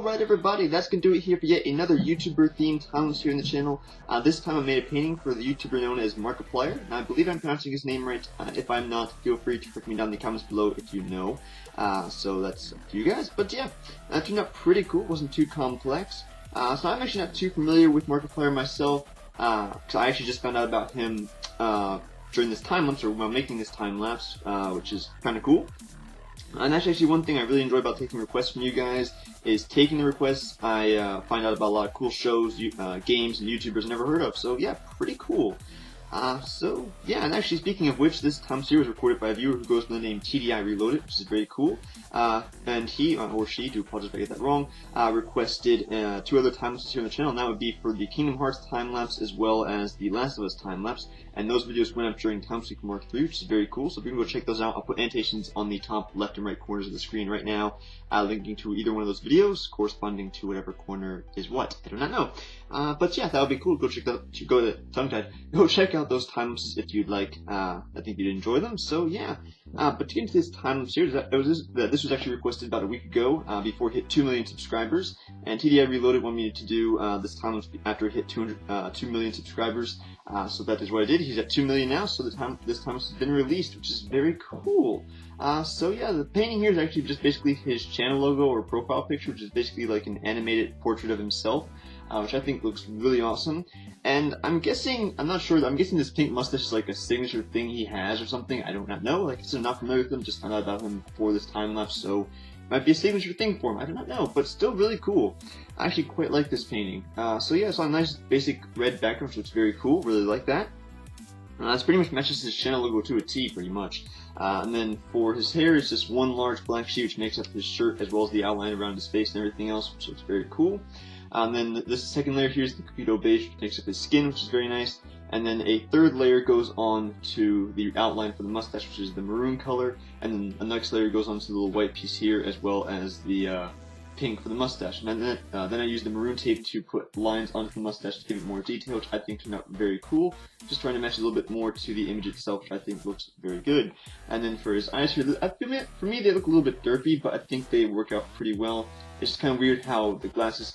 Alright everybody, that's going to do it here for yet another YouTuber themed time-lapse here in the channel. This time I made a painting for the YouTuber known as Markiplier, and I believe I'm pronouncing his name right. If I'm not, feel free to correct me down in the comments below if you know. So that's up to you guys, but yeah, that turned out pretty cool, wasn't too complex. So I'm actually not too familiar with Markiplier myself, because I actually just found out about him during this time-lapse, or while making this time-lapse, which is kind of cool. And that's actually one thing I really enjoy about taking requests from you guys, is taking the requests. I find out about a lot of cool shows, games, and YouTubers I never heard of. So yeah, pretty cool. So yeah, and actually speaking of which, this time series was recorded by a viewer who goes by the name TDI Reloaded, which is very cool. And he, or she, do apologize if I get that wrong, requested 2 other time-lapses here on the channel, and that would be for the Kingdom Hearts time-lapse as well as the Last of Us time-lapse. And those videos went up during Time Seeker Mark III, which is very cool, so if you can go check those out, I'll put annotations on the top left and right corners of the screen right now, linking to either one of those videos, corresponding to whatever corner is what. I do not know. But yeah, that would be cool. Go check go check out those time-lapses if you'd like. I think you'd enjoy them, so yeah. But to get into this time-lapse series, this was actually requested about a week ago, before it hit 2 million subscribers, and TDI Reloaded wanted me to do this time-lapse after it hit 2 million subscribers, so that is what I did. He's at 2 million now, so this time-lapse has been released, which is very cool. So yeah, the painting here is actually just basically his channel logo or profile picture, which is basically like an animated portrait of himself, which I think looks really awesome. And I'm guessing this pink mustache is like a signature thing he has or something. I do not know. Like I said, I'm not familiar with him, just found out about him before this time lapse, so it might be a signature thing for him. I do not know, but still really cool. I actually quite like this painting. So yeah, it's on a nice basic red background, which looks very cool. Really like that. This pretty much matches his channel logo to a T, pretty much. And then for his hair, it's just one large black sheet, which makes up his shirt, as well as the outline around his face and everything else, which looks very cool. And then this second layer here is the Capito beige, which makes up his skin, which is very nice. And then a third layer goes on to the outline for the mustache, which is the maroon color. And then the next layer goes on to the little white piece here, as well as the pink for the mustache. And then I used the maroon tape to put lines onto the mustache to give it more detail, which I think turned out very cool. Just trying to match a little bit more to the image itself, which I think looks very good. And then for his eyes here, for me they look a little bit derpy, but I think they work out pretty well. It's just kind of weird how his glasses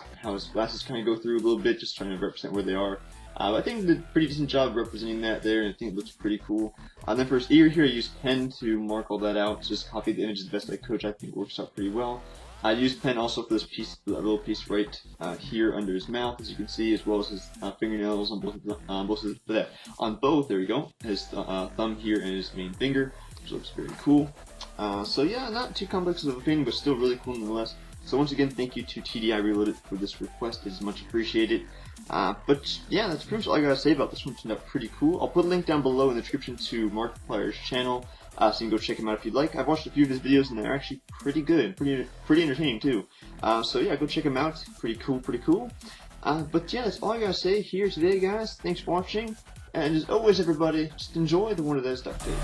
kind of go through a little bit, just trying to represent where they are. I think they did a pretty decent job representing that there, and I think it looks pretty cool. And then for his ear here, I used pen to mark all that out, just copy the image as best I could, which I think works out pretty well. I used pen also for this piece, the little piece right here under his mouth, as you can see, as well as his fingernails on both. There we go. His thumb here and his main finger, which looks very cool. So yeah, not too complex of a painting, but still really cool nonetheless. So once again, thank you to TDI Reloaded for this request. It is much appreciated. But yeah, that's pretty much all I gotta say about this one. It turned out pretty cool. I'll put a link down below in the description to Markiplier's channel, so you can go check him out if you'd like. I've watched a few of his videos and they're actually pretty good, pretty entertaining too. So yeah, go check him out. Pretty cool. But yeah, that's all I gotta say here today, guys. Thanks for watching, and as always, everybody, just enjoy the one of those duct tape.